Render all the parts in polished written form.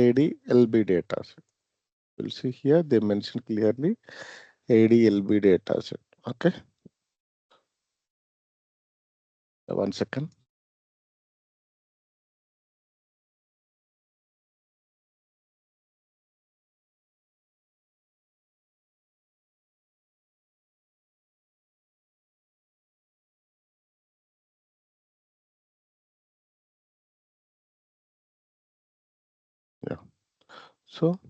ADLB data set. You'll see here they mention clearly ADLB data set. Okay, 1 second. Yeah. So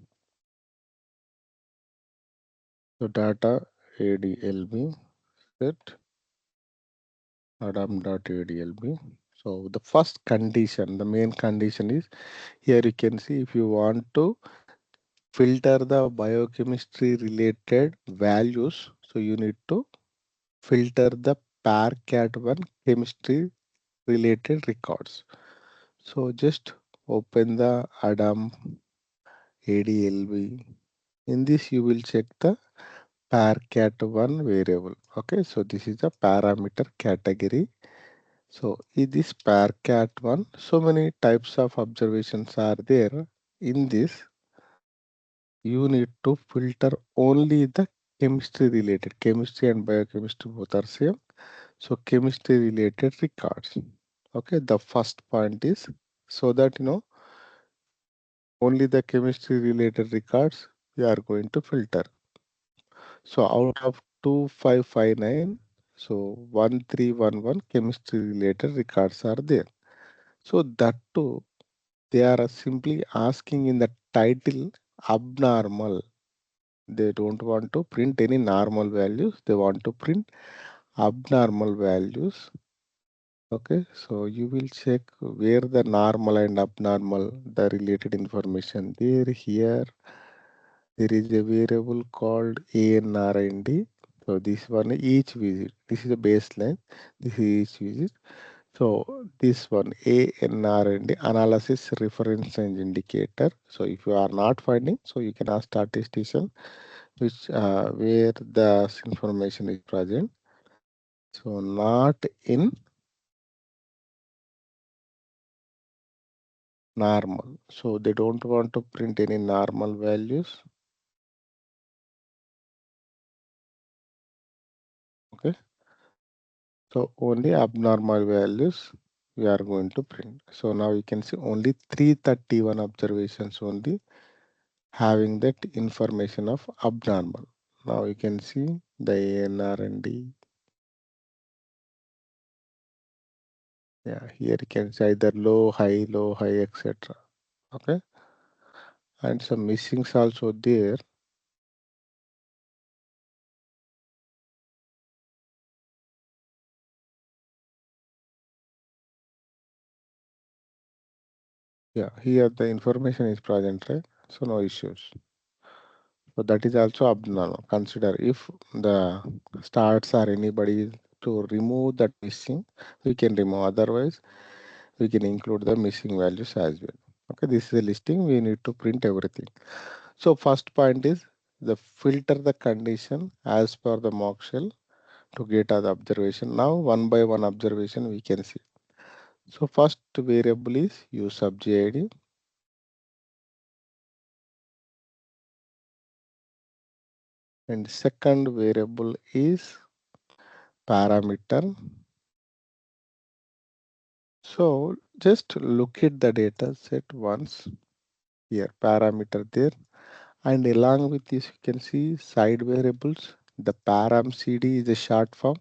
the data ADLB set Adam.adlb. So the first condition, the main condition is here you can see if you want to filter the biochemistry related values, so you need to filter the PARCAT1 chemistry related records. So just open the Adam ADLB. In this you will check the PARCAT1 variable. Okay, so this is the parameter category. So in this PARCAT one, so many types of observations are there. In this, you need to filter only the chemistry related. Chemistry and biochemistry both are same. So chemistry related records. Okay, the first point is so that only the chemistry related records we are going to filter. So out of 2559, so 1311 chemistry related records are there. So that too they are simply asking in the title abnormal. They don't want to print any normal values. They want to print abnormal values. Okay, so you will check where the normal and abnormal, the related information. There here, there is a variable called ANRND. So this one each visit. This is a baseline. This is each visit. So this one ANRND analysis reference range indicator. So if you are not finding, so you can ask statistician which where the information is present. So not in normal. So they don't want to print any normal values. Okay. So only abnormal values we are going to print. So now you can see only 331 observations only having that information of abnormal. Now you can see the ANR and D. Yeah, here you can see either low, high, etc. Okay, and some missings also there. Yeah, here the information is present, right? So no issues. So that is also abnormal. Consider if the starts or anybody to remove that missing, we can remove. Otherwise, we can include the missing values as well. Okay, this is a listing. We need to print everything. So first point is the filter the condition as per the mock shell to get the observation. Now one by one observation we can see. So first variable is use subject ID and second variable is parameter. So just look at the data set once here parameter there and along with this you can see side variables. The param cd is a short form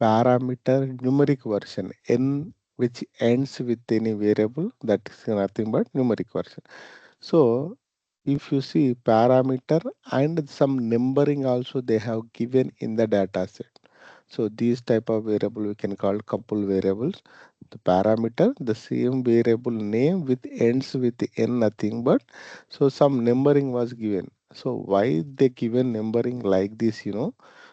parameter numeric version n which ends with any variable that is nothing but numeric version. So if you see parameter and some numbering also they have given in the data set. So these type of variable we can call couple variables. The parameter, the same variable name with ends with n nothing but so some numbering was given. So why they given numbering like this?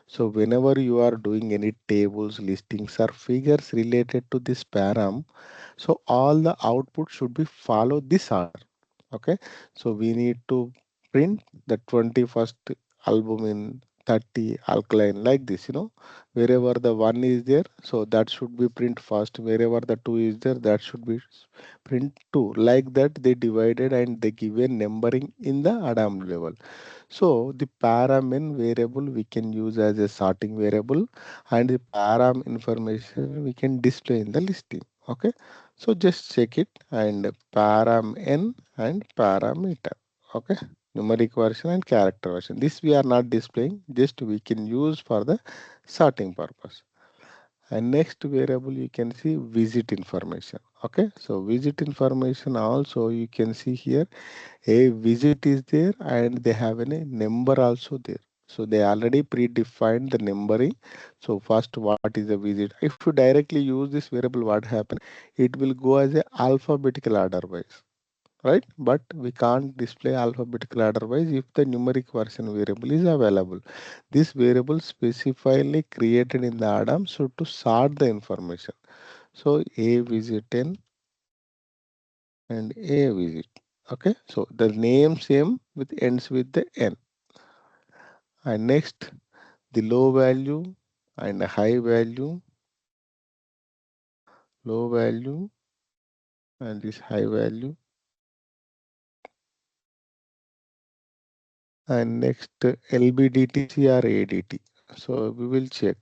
So whenever you are doing any tables, listings or figures related to this param, so all the output should be follow this order. Okay, so we need to print the 21st album in 30 alkaline, like this, wherever the 1 is there, so that should be print first, wherever the 2 is there, that should be print 2, like that they divided and they give a numbering in the Adam level. So the param variable we can use as a sorting variable, and the param information we can display in the listing. Okay, so just check it, and param n and parameter. Okay, numeric version and character version. This we are not displaying, just we can use for the sorting purpose. And next variable you can see visit information. Okay, so visit information also you can see here a visit is there and they have a number also there. So they already predefined the numbering. So first what is a visit? If you directly use this variable, what happen? It will go as a alphabetical order wise, right? But we can't display alphabetical order wise if the numeric version variable is available. This variable specifically created in the Adam so to sort the information. So a visit n and a visit. Okay, so the name same with ends with the n. And next the low value and the high value, low value and this high value. And next LBDTC or ADT. So we will check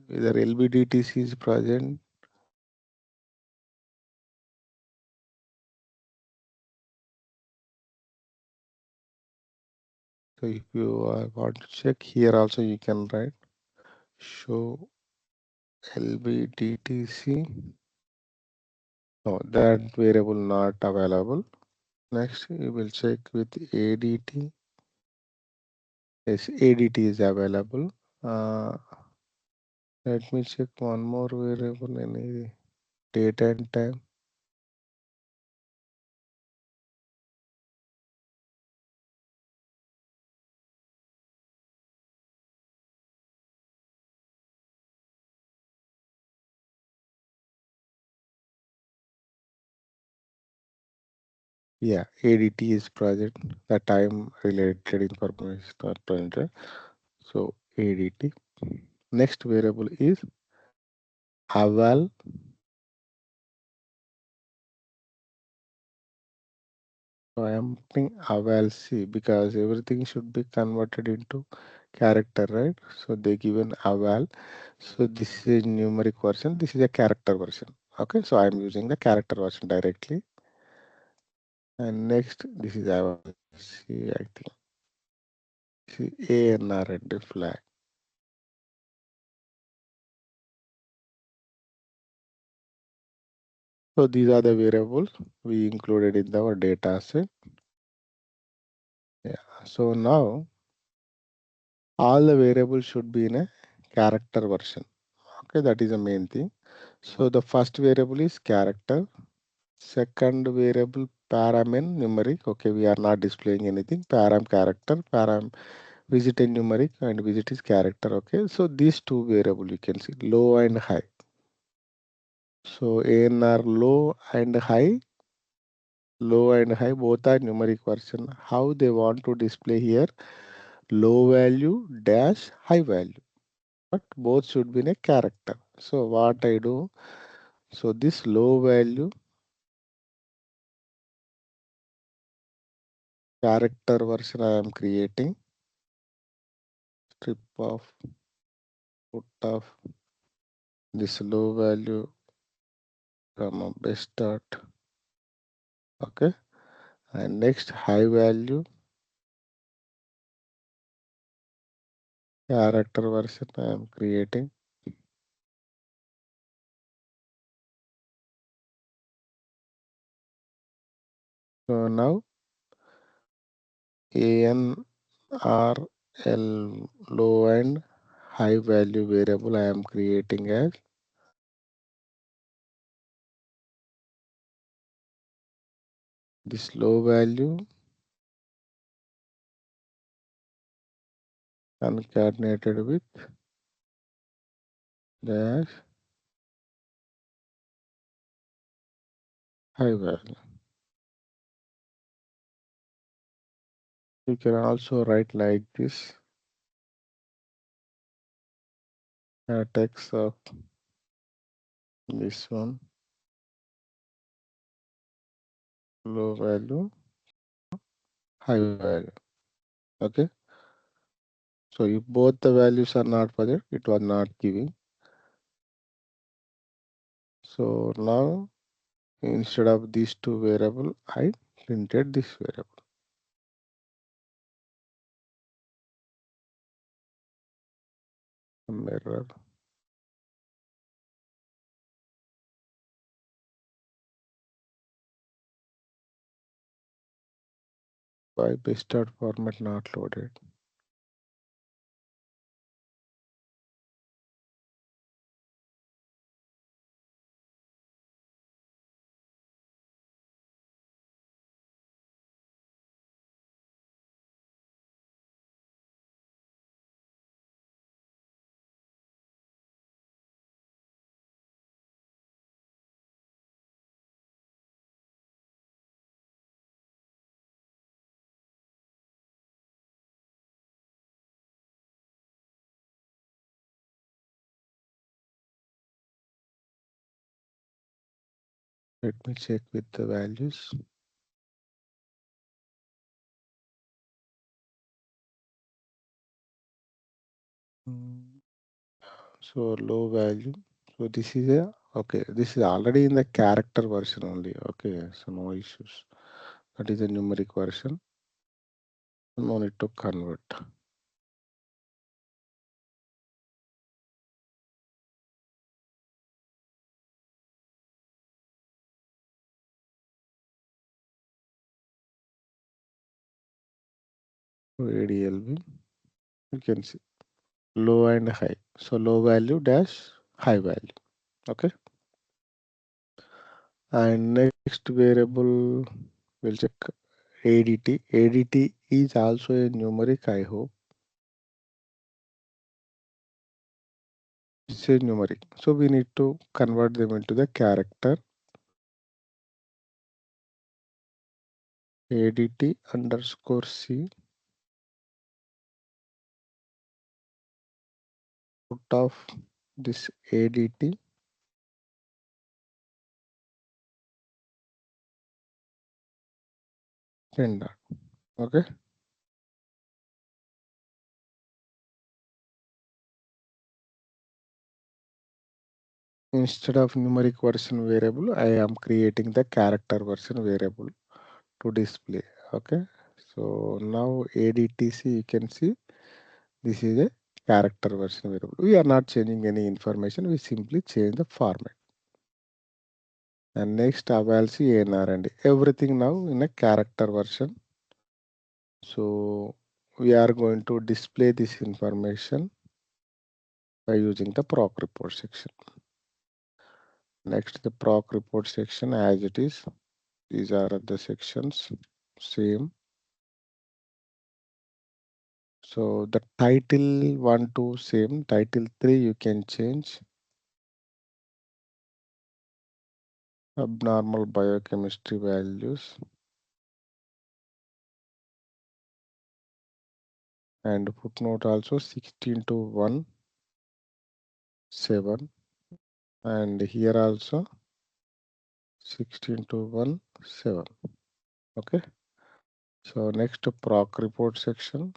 whether LBDTC is present. So if you want to check here also you can write show LBDTC. No, that variable not available. Next we will check with ADT. Yes, ADT is available. Uh, Let me check one more variable, any date and time. Yeah, ADT is project, the time related information are printed. So ADT. Next variable is aval. So I am putting aval C because everything should be converted into character, right? So they given aval. So this is a numeric version. This is a character version. Okay, so I am using the character version directly. And next, this is aval C, I think. See ANR at the flag. So these are the variables we included in our data set. Yeah. So now all the variables should be in a character version. Okay, that is the main thing. So the first variable is character. Second variable paramin numeric. Okay, we are not displaying anything. Param character, param visit and numeric, and visit is character. Okay, so these two variable you can see low and high. So ANR low and high both are numeric version. How they want to display here low value dash high value, but both should be in a character. So what I do, so this low value character version I am creating, strip of put of this low value from a best start. Okay, and next high value character version I am creating. So now ANRL low and high value variable I am creating as this low value concatenated with dash high value. You can also write like this. text of this one, low value, high value. Okay. So if both the values are not present, it was not giving. So now instead of these two variable, I printed this variable. Mirror by bastard format not loaded. Let me check with the values. Mm, So low value. So this is a okay. This is already in the character version only. Okay, so no issues. That is a numeric version. No need to convert. So ADLB, you can see low and high. So low value dash high value. Okay. And next variable, we'll check ADT. ADT is also a numeric, I hope. It's a numeric. So we need to convert them into the character. ADT underscore C out of this ADT standard. Okay. Instead of numeric version variable, I am creating the character version variable to display. Okay. So now ADTC, you can see this is a character version variable. We are not changing any information. We simply change the format. And next AVALC ANR and everything now in a character version. So we are going to display this information by using the proc report section. Next, the proc report section as it is. These are the sections, same. So the title 1 to same, title 3 you can change. Abnormal biochemistry values and footnote also 16 to 1, 7 and here also 16 to 1, 7. Okay. So next proc report section.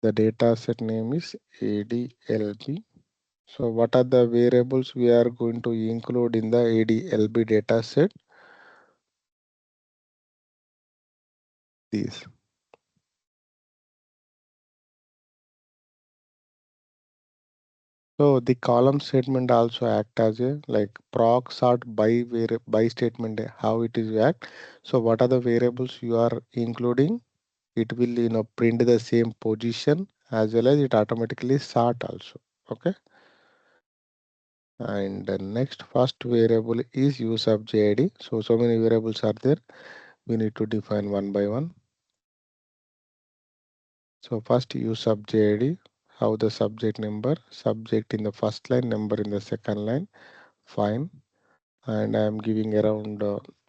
The data set name is ADLB. So what are the variables we are going to include in the ADLB data set? These. So the column statement also act as a like proc sort by statement how it is act. So what are the variables you are including? It will print the same position as well as it automatically sort also. Okay. And the next first variable is use of JID. So many variables are there. We need to define one by one. So first use of JID, how the subject number, subject in the first line, number in the second line, fine. And I am giving around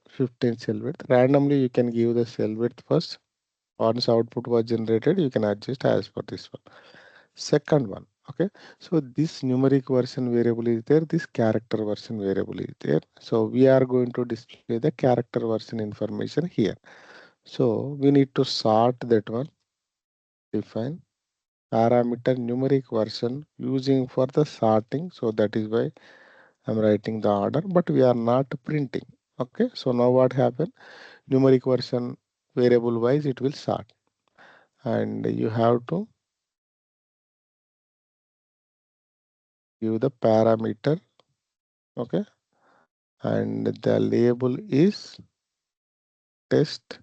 15 cell width. Randomly you can give the cell width first. Once output was generated, you can adjust as per this one. Second one, okay. So this numeric version variable is there, this character version variable is there. So we are going to display the character version information here. So we need to sort that one, define parameter numeric version using for the sorting. So that is why I'm writing the order, but we are not printing. Okay, so now what happened? Numeric version variable wise it will sort, and you have to give the parameter, okay, and the label is test,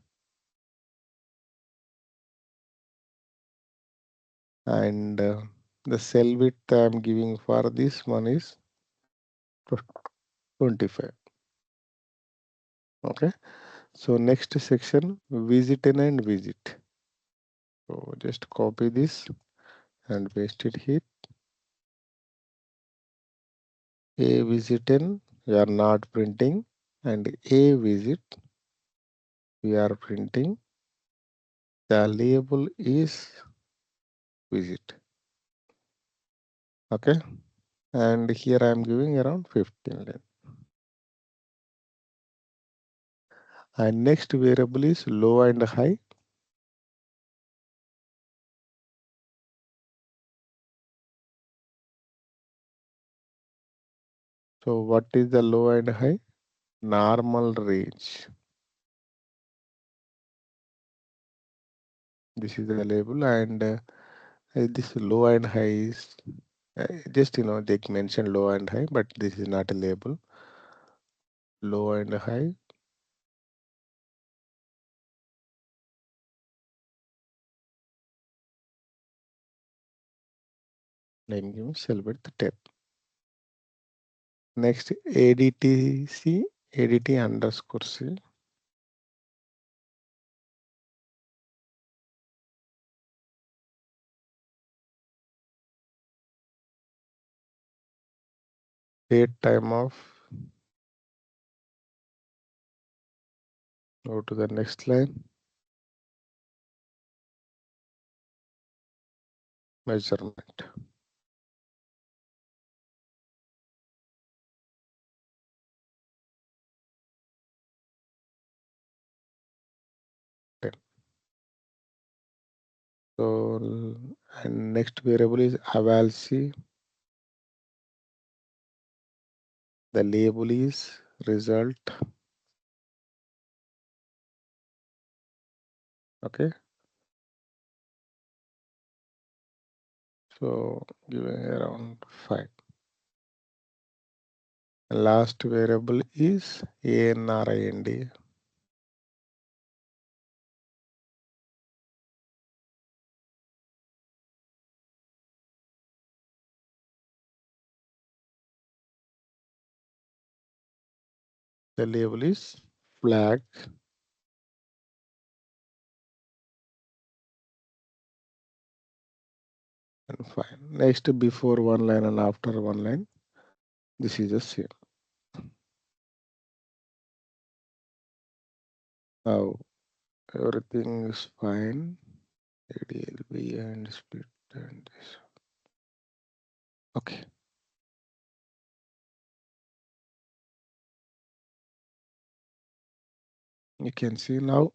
and the cell width I'm giving for this one is 25. Okay, so next section, visit in and visit. So just copy this and paste it here. A visit in we are not printing, and a visit we are printing. The label is visit. Okay, and here I am giving around 15 line. And next variable is low and high. So what is the low and high? Normal range. This is the label, and this low and high is just they mention low and high, but this is not a label. Low and high. I'm giving cell width 10. Next ADTC, ADT underscore C. Date time of. Go to the next line. Measurement. So, and next variable is eval-c. The label is result. Okay. So giving around 5. Last variable is ANRIND. The label is flag. And fine. Next, before one line and after one line, this is the same. Now everything is fine. ADLB and split and this. Okay. You can see now.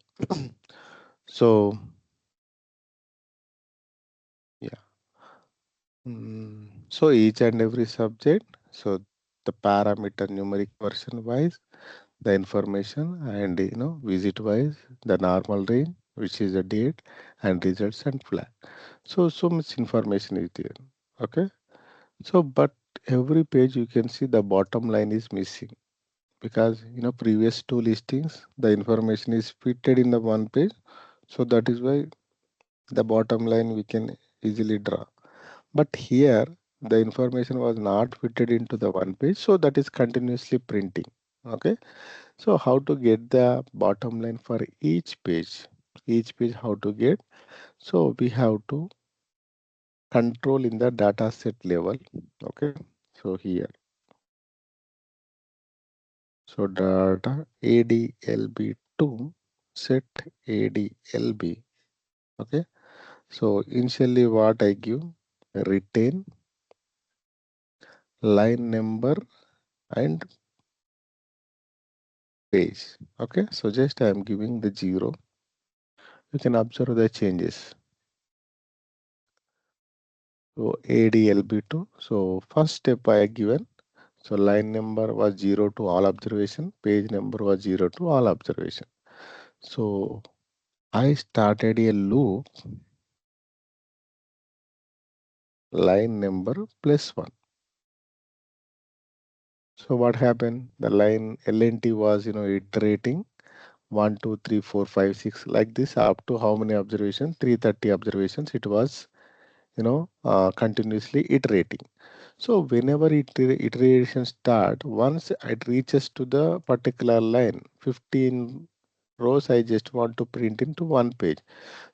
So yeah. So each and every subject. So the parameter numeric version wise, the information, and visit wise, the normal range, which is the date, and results and flag. So much information is there. Okay. So but every page you can see the bottom line is missing, because previous two listings the information is fitted in the one page. So that is why the bottom line we can easily draw. But here the information was not fitted into the one page, so that is continuously printing. Okay. So how to get the bottom line for each page? Each page how to get? So we have to control in the data set level. Okay. So here, so data ADLB2 set ADLB. Okay, so initially what I give, retain line number and page. Okay, so just I am giving the 0. You can observe the changes. So ADLB2. So first step I given. So line number was 0 to all observation. Page number was 0 to all observation. So I started a loop line number plus 1. So what happened? The line LNT was iterating 1, 2, 3, 4, 5, 6 like this up to how many observations? 330 observations. It was continuously iterating. So whenever iteration start, once it reaches to the particular line, 15 rows, I just want to print into one page.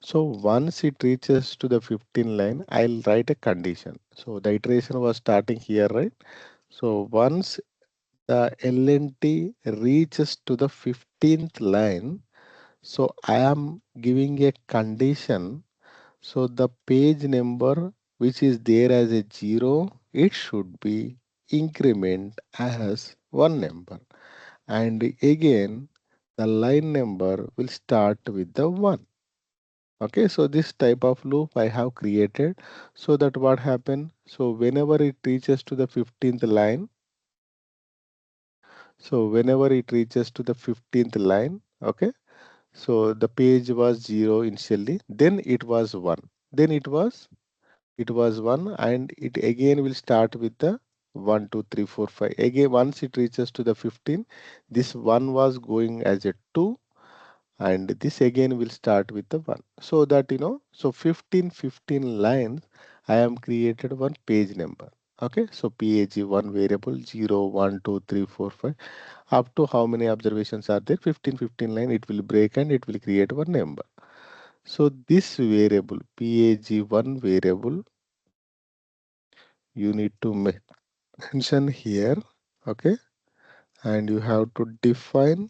So once it reaches to the 15 line, I'll write a condition. So the iteration was starting here, right? So once the LNT reaches to the 15th line, so I am giving a condition. So the page number which is there as a 0, it should be increment as one number. And again, the line number will start with the 1. Okay, so this type of loop I have created so that what happen? So whenever it reaches to the 15th line, so whenever it reaches to the 15th line, okay, so the page was 0 initially, then it was 1, then it was 1, and it again will start with the 1, 2, 3, 4, 5. Again, once it reaches to the 15, this 1 was going as a 2, and this again will start with the 1. So that, so 15 lines, I am created one page number. Okay, so page one variable 0, 1, 2, 3, 4, 5. Up to how many observations are there? 15 line, it will break and it will create one number. So this variable, PAG1 variable, you need to mention here, okay, and you have to define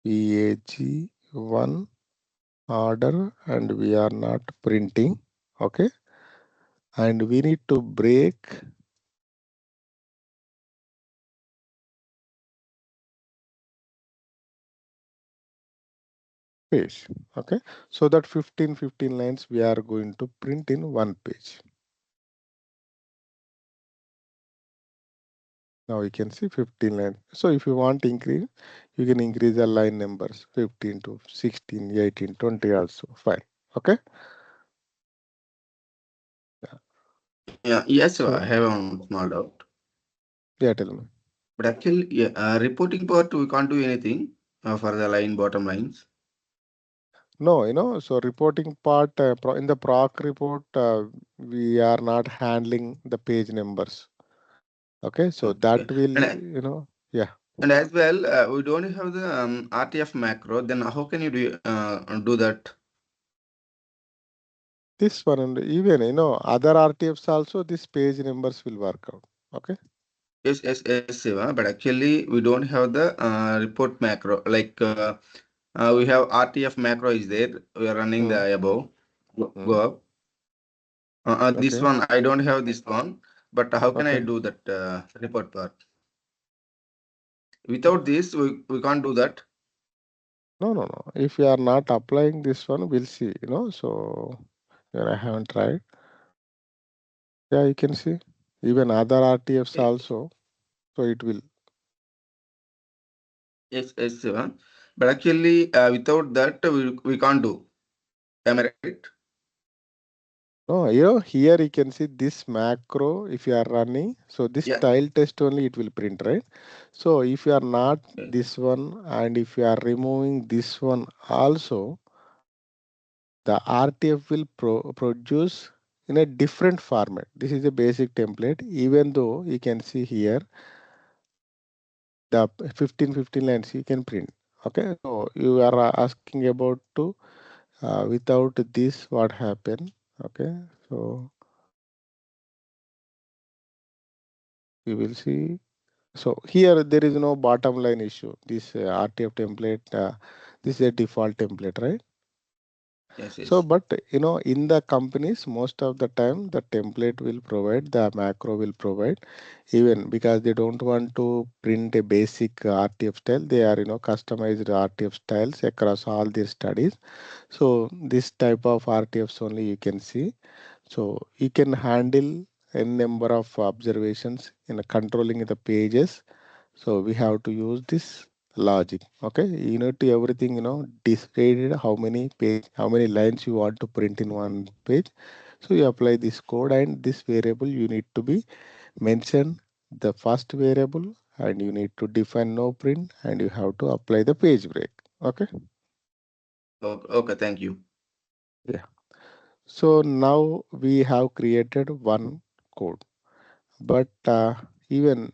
PAG1 order, and we are not printing, okay, and we need to break page, okay, so that 15 lines we are going to print in one page. Now you can see 15 lines. So if you want to increase, you can increase the line numbers 15 to 16, 18, 20 also fine. Okay. Yeah. Yeah, yes, sir. I So have one small doubt. yeah, tell me. But actually, yeah, reporting part we can't do anything for the line bottom lines. No, so reporting part in the proc report, we are not handling the page numbers. Okay, so that Okay, will, yeah. and as well, we don't have the RTF macro. Then how can you do that? This one and even other RTFs also this page numbers will work out. Okay. Yes, yes, yes, Siva. But actually, we don't have the report macro. Like we have RTF macro is there. We are running Hmm. the above. Go Hmm. up. This Okay. one I don't have this one. But how can I Okay. do that report part? Without this, we can't do that. No, no, no. If you are not applying this one, we'll see. So here I haven't tried. Yeah, you can see even other RTFs Yes, also. So it will. yes, yes, Siva. But actually, without that, we can't do. Am I right? No, here you can see this macro. If you are running, so this Yeah. tile test only it will print, right? So if you are not Okay. this one, and if you are removing this one also, the RTF will produce in a different format. This is a basic template. Even though you can see here the 15 lines you can print. Okay, so you are asking about to without this what happened. Okay, so you will see. So here there is no bottom line issue. This RTF template, this is a default template, right? Yes, So, yes. but in the companies, most of the time, the template will provide, the macro will provide, even because they don't want to print a basic RTF style. They are, customized RTF styles across all their studies. So, this type of RTFs only you can see. So, you can handle a number of observations in controlling the pages. So we have to use this logic. Okay, you need to everything decided how many lines you want to print in one page. So you apply this code, and this variable you need to be mention the first variable, and you need to define no print, and you have to apply the page break. Okay. Okay, okay, thank you. Yeah. So now we have created one code, but even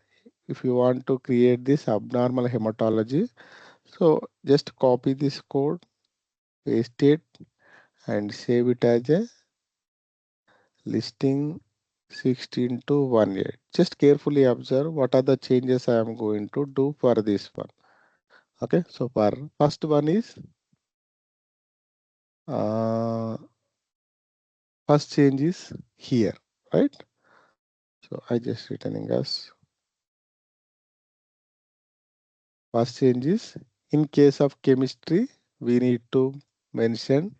if you want to create this abnormal hematology, so just copy this code, paste it, and save it as a listing 16 to 18. Just carefully observe what are the changes I am going to do for this one. Okay, so for first one is uh, first change is here, right? So I just returning as first change is in case of chemistry, we need to mention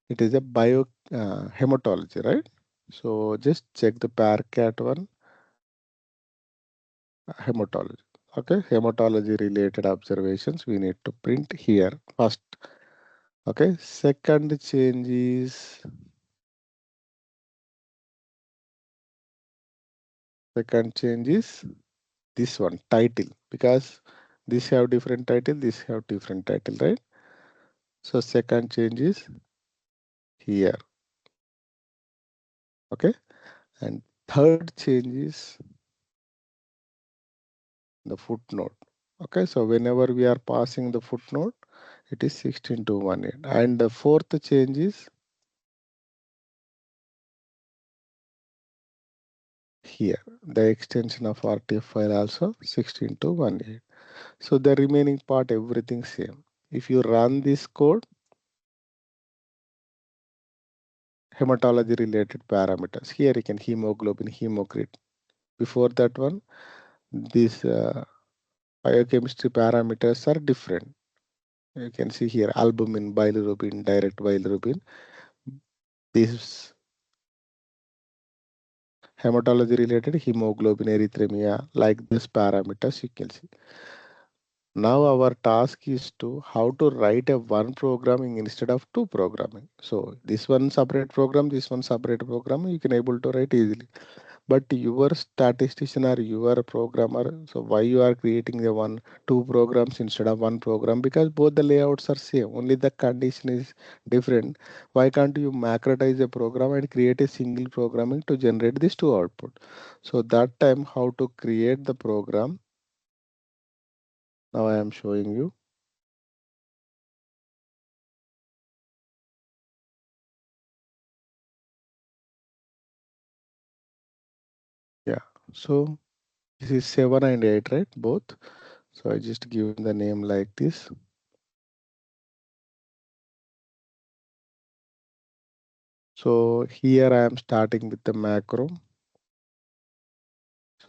it is a bio hematology, right? So just check the parcat one hematology. Okay, hematology related observations we need to print here first. Okay, second change is this one title, because this have different title, this have different title, right? So second change is here. Okay, and third change is the footnote. Okay, so whenever we are passing the footnote, it is 16 to 18. And the fourth change is here. The extension of RTF file also 16 to 18. So the remaining part, everything same. If you run this code, hematology related parameters. Here you can hemoglobin, hematocrit. Before that one, these biochemistry parameters are different. You can see here albumin, bilirubin, direct bilirubin. This hematology related hemoglobin, erythemia, like these parameters you can see. Now our task is to how to write a one programming instead of two programming. So this one separate program, this one separate program, you can able to write easily. But your statistician or your programmer, so why you are creating the two programs instead of one program? Because both the layouts are same, only the condition is different. Why can't you macrotize a program and create a single programming to generate these two output? So that time how to create the program, now I am showing you. Yeah, so this is 7 and 8, right? Both. So I just give the name like this. So here I am starting with the macro.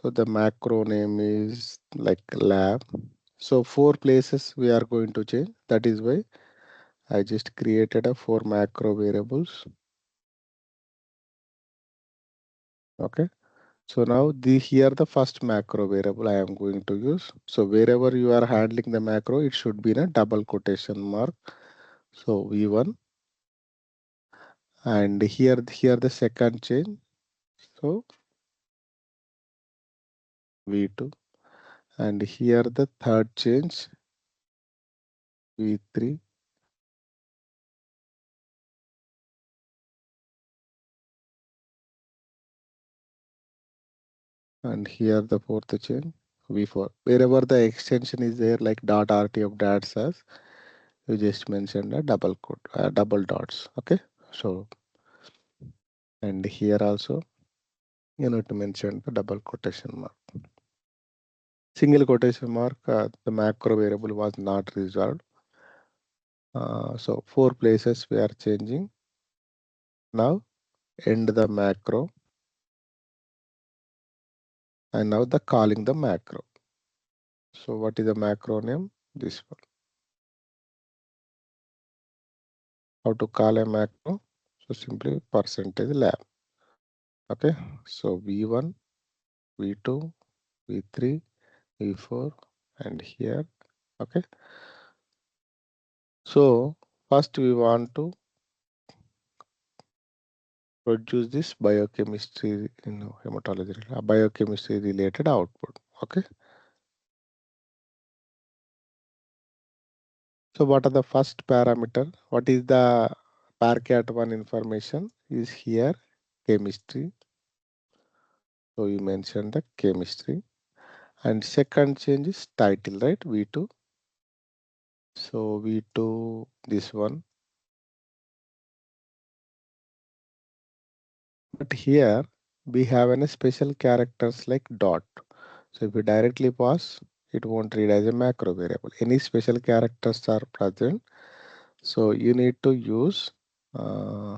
So the macro name is like lab. So four places we are going to change. That is why I just created a four macro variables. Okay. So now here the first macro variable I am going to use. So wherever you are handling the macro, it should be in a double quotation mark. So V1, and here the second change. So V2, and here the third change V3, and here the fourth chain V4. Wherever the extension is there, like .rt of .SAS, you just mentioned a double quote, double dots. Okay, so and here also you need to mention the double quotation mark. Single quotation mark, the macro variable was not resolved. So four places we are changing. Now end the macro, and now the calling the macro. So what is the macro name? This one. How to call a macro? So simply percentage lab. Okay. So V1, V2, V3, V4, and here. Okay. So first we want to produce this biochemistry, hematology, biochemistry related output. Okay. So what are the first parameter? What is the parcat one information is here chemistry. So you mentioned the chemistry, and second change is title, right? V2. So V2 this one, but here we have any special characters like dot. So if you directly pass, it won't read as a macro variable. Any special characters are present. So you need to use uh,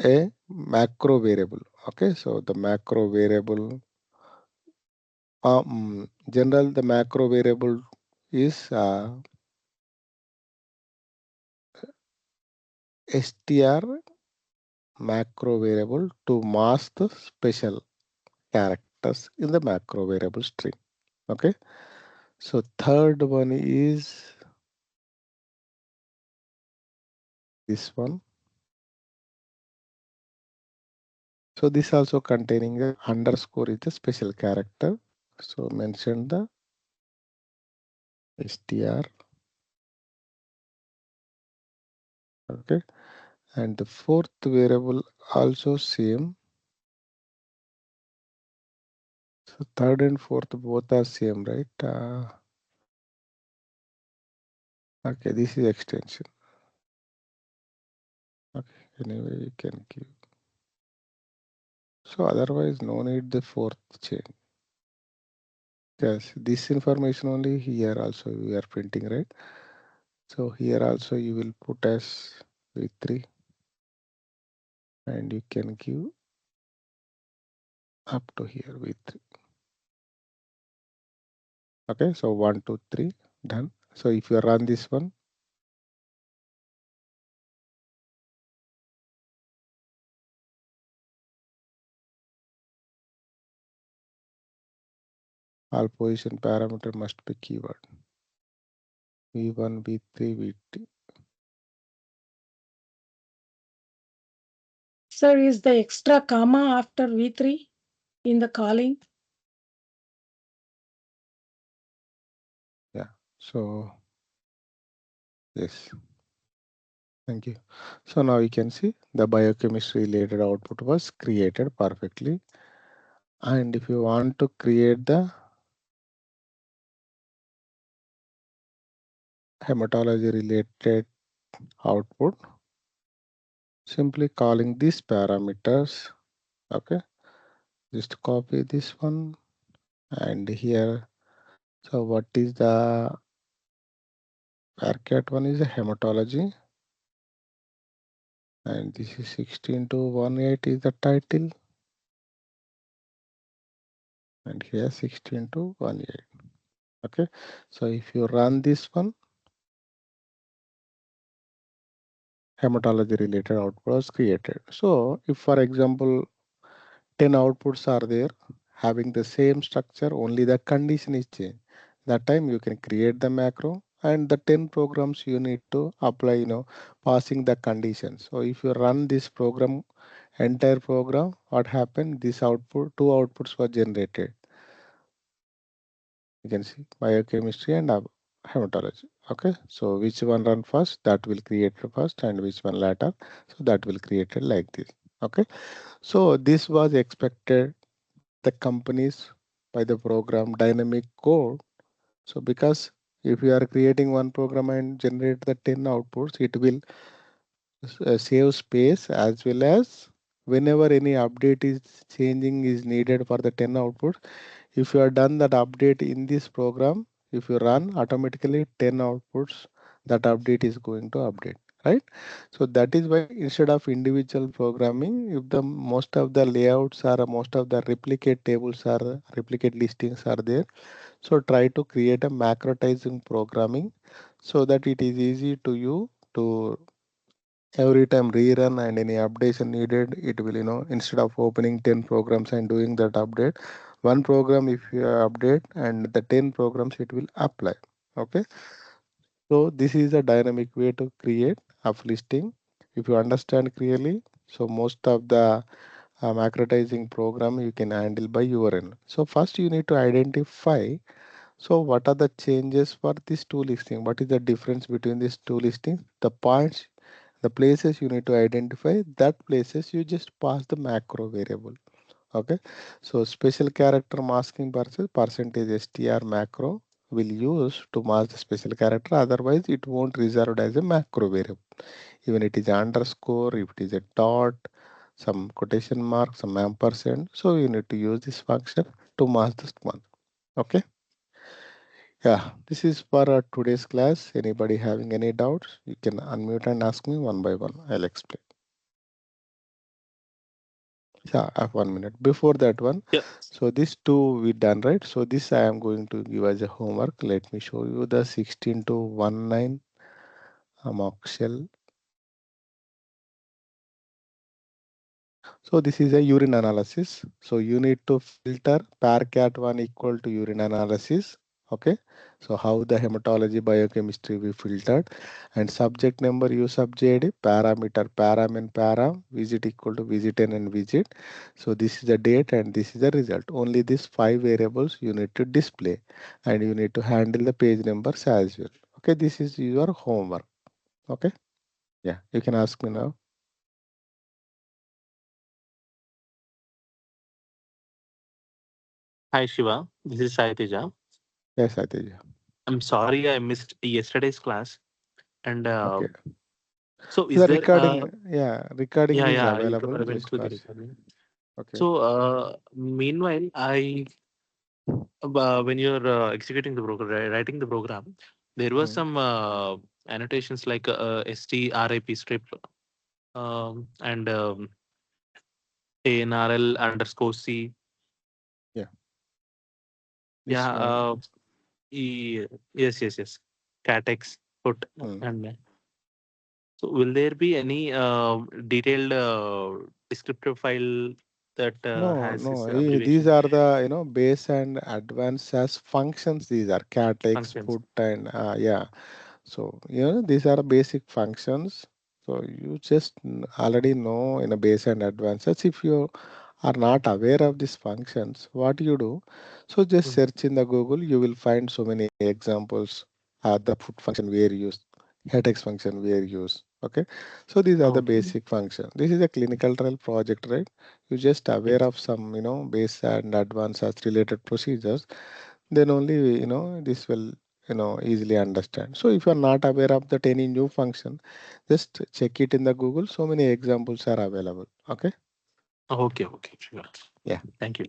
a macro variable. Okay, so the macro variable, general the macro variable is str macro variable to mask the special characters in the macro variable string. Okay, so third one is this one. So this also containing a underscore is a special character. So mention the str. Okay, and the fourth variable also same. So third and fourth both are same, right? Okay, this is extension. Okay, anyway, you can give. So otherwise, no need the fourth chain. Yes, this information only here also we are printing, right? So here also you will put as V3, and you can give up to here V3. Okay, so 1, 2, 3, done. So if you run this one, all position parameter must be keyword. V1, V3, V2. Sir, is the extra comma after V3 in the calling? Yeah, so yes. Thank you. So now you can see the biochemistry related output was created perfectly. And if you want to create the hematology related output, simply calling these parameters. Okay, just copy this one and here. So what is the parcat one is a hematology, and this is 16 to 18 is the title, and here 16 to 18. Okay, so if you run this one, hematology related output was created. So if for example 10 outputs are there having the same structure, only the condition is changed. That time you can create the macro, and the 10 programs you need to apply, passing the conditions. So if you run this program, entire program, what happened? This output, two outputs were generated. You can see biochemistry and hematology. Okay, so which one run first? That will create first, and which one later? So that will create it like this. Okay, so this was expected by the companies by the program dynamic code. So because if you are creating one program and generate the 10 outputs, it will save space, as well as whenever any update is changing is needed for the 10 outputs. If you are done that update in this program, if you run automatically 10 outputs, that update is going to update, right? So that is why instead of individual programming, if the most of the layouts are most of the replicate tables are replicate listings are there, so try to create a macrotizing programming so that it is easy to you to every time rerun and any updation needed, it will, instead of opening 10 programs and doing that update, one program if you update and the 10 programs it will apply. Okay. So this is a dynamic way to create of listing. If you understand clearly, so most of the macrotizing program you can handle by your end. So first you need to identify, so what are the changes for this two listing? What is the difference between these two listings? The points, the places you need to identify, that places you just pass the macro variable. Okay. So special character masking versus percentage str macro will use to mask the special character. Otherwise, it won't reserved as a macro variable. Even it is underscore, if it is a dot, some quotation mark, some ampersand. So you need to use this function to mask this one. Okay. Yeah, this is for today's class. Anybody having any doubts, you can unmute and ask me one by one. I'll explain. Yeah, I have 1 minute. Before that one, Yeah. so these two we done, right? So this I am going to give as a homework. Let me show you the 16 to 19 mock shell. So this is a urine analysis. So you need to filter PARCAT1 equal to urine analysis. Okay. So how the hematology biochemistry we filtered, and subject number you sub JD, parameter param and param, visit equal to visit and visit. So this is the date and this is the result. Only these 5 variables you need to display, and you need to handle the page numbers as well. Okay. This is your homework. Okay. Yeah. You can ask me now. Hi Shiva, this is Sai Teja. Yes, I think. I'm sorry I missed yesterday's class. And Okay. so So is the there recording, yeah, recording yeah, is yeah, available. I went Just through the pass. recording. Okay. So meanwhile, I when you're executing the program, writing the program, there was Mm. some annotations like strip strip and ANRL underscore C. Yeah. This Yeah. one. Yes, yes, yes. Catex put Mm. and so will there be any detailed descriptive file that No, has no. this These abbreviation are the base and advanced as functions. These are cat X functions? put and yeah. So these are basic functions. So you just already know in a base and advanced. As if you are not aware of these functions, what you do? So just Mm. search in the Google. You will find so many examples. The put function where used, headex function where used. Okay. So these are the Okay. basic functions. This is a clinical trial project, right? You just aware Yes. of some base and advanced as related procedures, then only this will easily understand. So if you are not aware of that any new function, just check it in the Google. So many examples are available. Okay. Okay. Okay. Sure. Yeah. Thank you.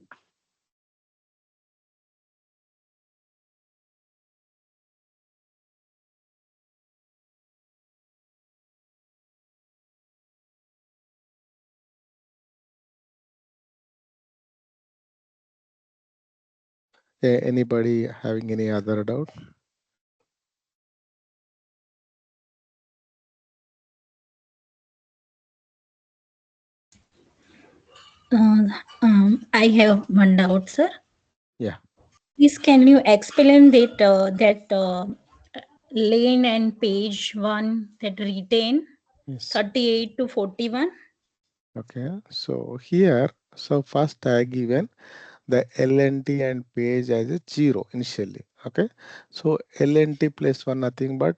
Anybody having any other doubt? Uh, I have one doubt, sir. Yeah. Please, can you explain that lane and page one that retain Yes. 38 to 41? Okay. So here, so first I given the LNT and page as a 0 initially. Okay. So LNT plus 1 nothing but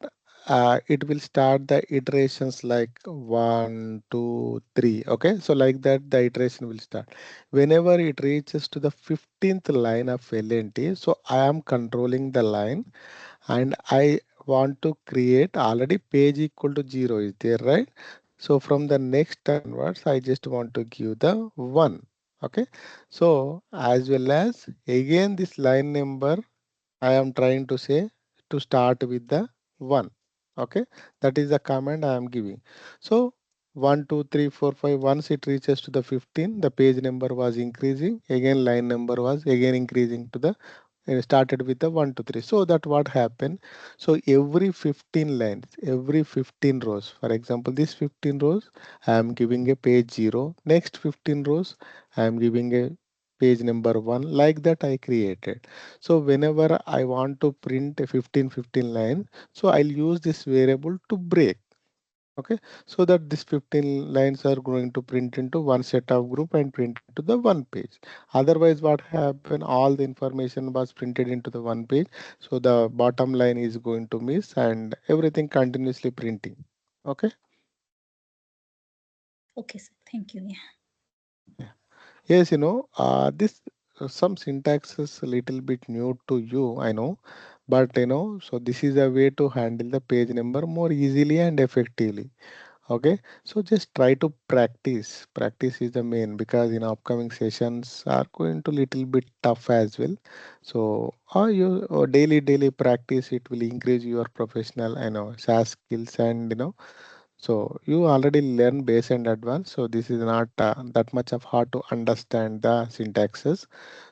it will start the iterations like 1, 2, 3. Okay. So like that the iteration will start. Whenever it reaches to the 15th line of LNT, so I am controlling the line and I want to create already page equal to 0 is there, right? So from the next onwards, I just want to give the 1. Okay. So as well as again this line number, I am trying to say to start with the 1. Okay, that is the command I am giving. So 1, 2, 3, 4, 5. Once it reaches to the 15, the page number was increasing. Again, line number was again increasing to the started with the 1 to 3. So that what happened? So every 15 lines, every 15 rows, for example, this 15 rows, I am giving a page 0. Next 15 rows, I am giving a page number 1. Like that I created. So whenever I want to print a 15 lines, so I'll use this variable to break. Okay, so that this 15 lines are going to print into one set of group and print into the one page. Otherwise, what happened? All the information was printed into the one page. So the bottom line is going to miss and everything continuously printing. Okay. Okay, sir. Thank you. Yeah. Yeah. Yes, this some syntax is a little bit new to you, I know, but so this is a way to handle the page number more easily and effectively. Okay, so just try to practice. Practice is the main because in upcoming sessions are going to little bit tough as well. So you daily practice it will increase your professional SAS skills and so you already learn base and advanced. So this is not that much of hard to understand the syntaxes.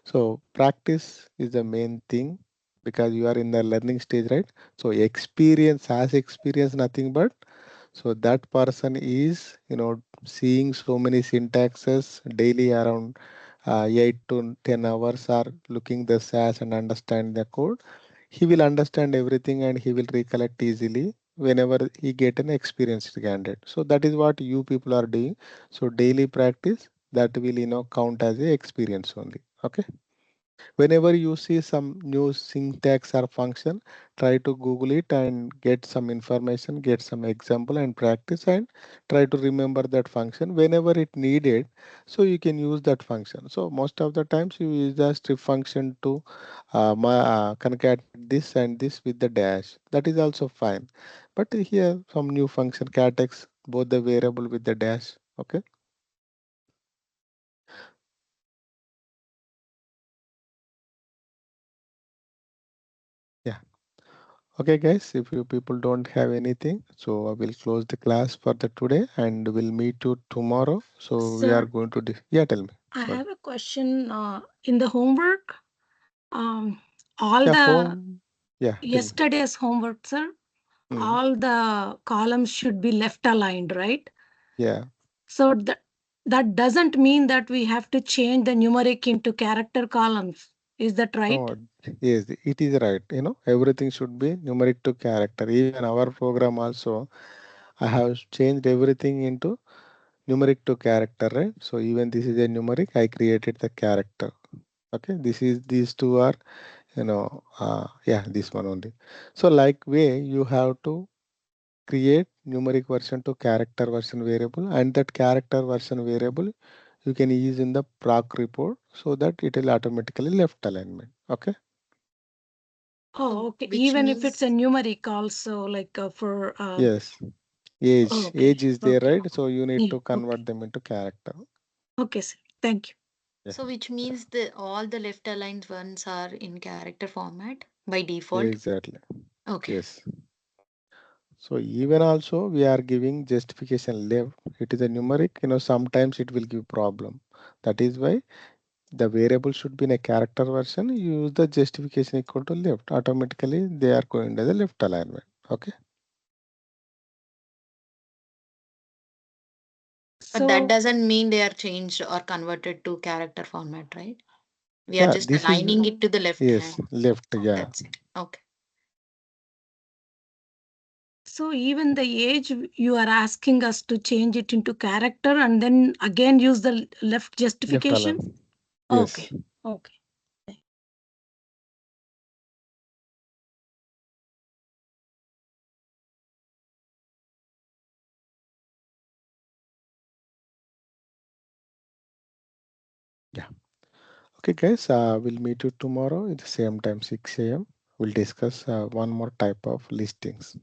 So practice is the main thing because you are in the learning stage, right? So experience has experience nothing but so that person is, seeing so many syntaxes daily around 8 to 10 hours are looking the SAS and understand the code. He will understand everything and he will recollect easily whenever he get an experienced candidate. So that is what you people are doing. So daily practice that will, count as a experience only. Okay. Whenever you see some new syntax or function, try to Google it and get some information, get some example and practice and try to remember that function whenever it needed. So you can use that function. So most of the times you use the strip function to concatenate this and this with the dash. That is also fine. But here some new function catex both the variable with the dash. Okay. Yeah. Okay, guys, if you people don't have anything, so I will close the class for the today and we'll meet you tomorrow. So we are Sir, going to, yeah, tell me. I Sorry. have a question. In the homework, all Yeah, the home. Yeah, tell me. yesterday's homework, sir, Mm, all the columns should be left aligned, right? yeah. So that doesn't mean that we have to change the numeric into character columns. Is that right? No, yes, it is right. Everything should be numeric to character. Even our program also, I have changed everything into numeric to character, right? So even this is a numeric, I created the character. Okay, these two are, yeah, this one only. So like way you have to create numeric version to character version variable and that character version variable you can use in the proc report so that it will automatically left alignment. Okay. Oh, okay. Which Even if it's means a numeric also, like for Yes, age okay, is there, okay, right? So you need yeah, to okay, convert them into character. okay, sir. Thank you. Yeah, which means the all the left aligned ones are in character format by default. exactly. Okay. Yes. So even also we are giving justification left. It is a numeric, sometimes it will give problem. That is why the variable should be in a character version. You use the justification equal to left. Automatically, they are going to the left alignment. Okay. But that So, doesn't mean they are changed or converted to character format, right? We are Yeah, just this is aligning it to the left yes, hand. left. Oh, Yeah, that's it. Okay. so even the age you are asking us to change it into character and then again use the left left justification. alignment. Okay, Yes. okay. Yeah. Okay, guys. We'll meet you tomorrow at the same time, 6 a.m. We'll discuss one more type of listings.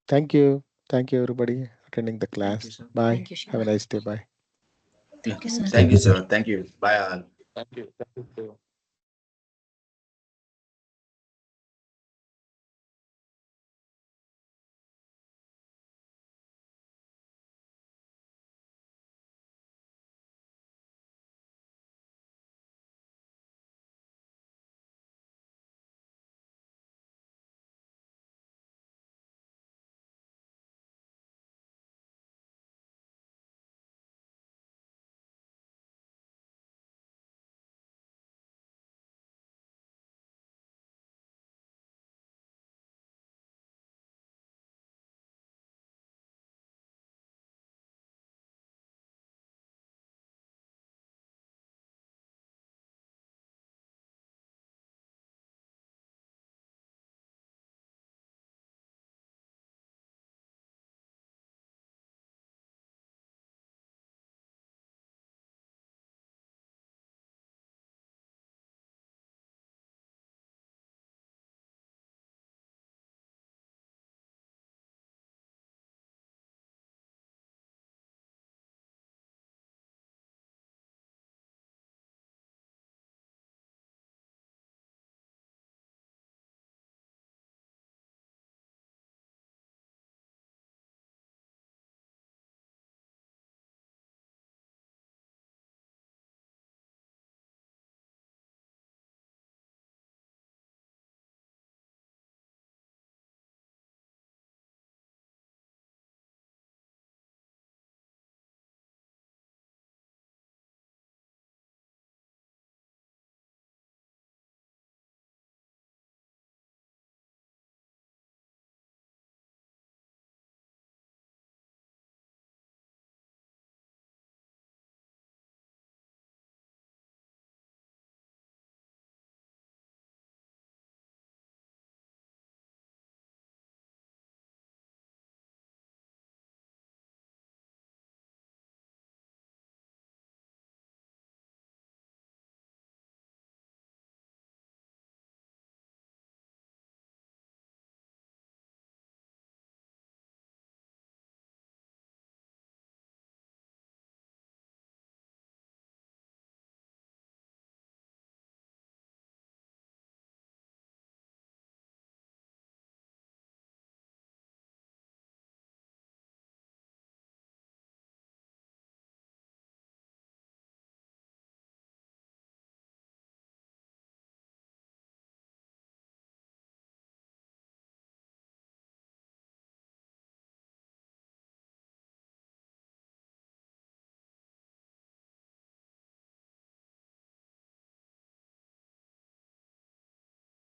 Thank you. Thank you, everybody, attending the Thank you, class. sir. Bye. Thank you, Have a Shiva. nice day. Bye. Yeah. Thank you, sir. Thank you, sir. Thank you. Bye all. Thank you. Thank you.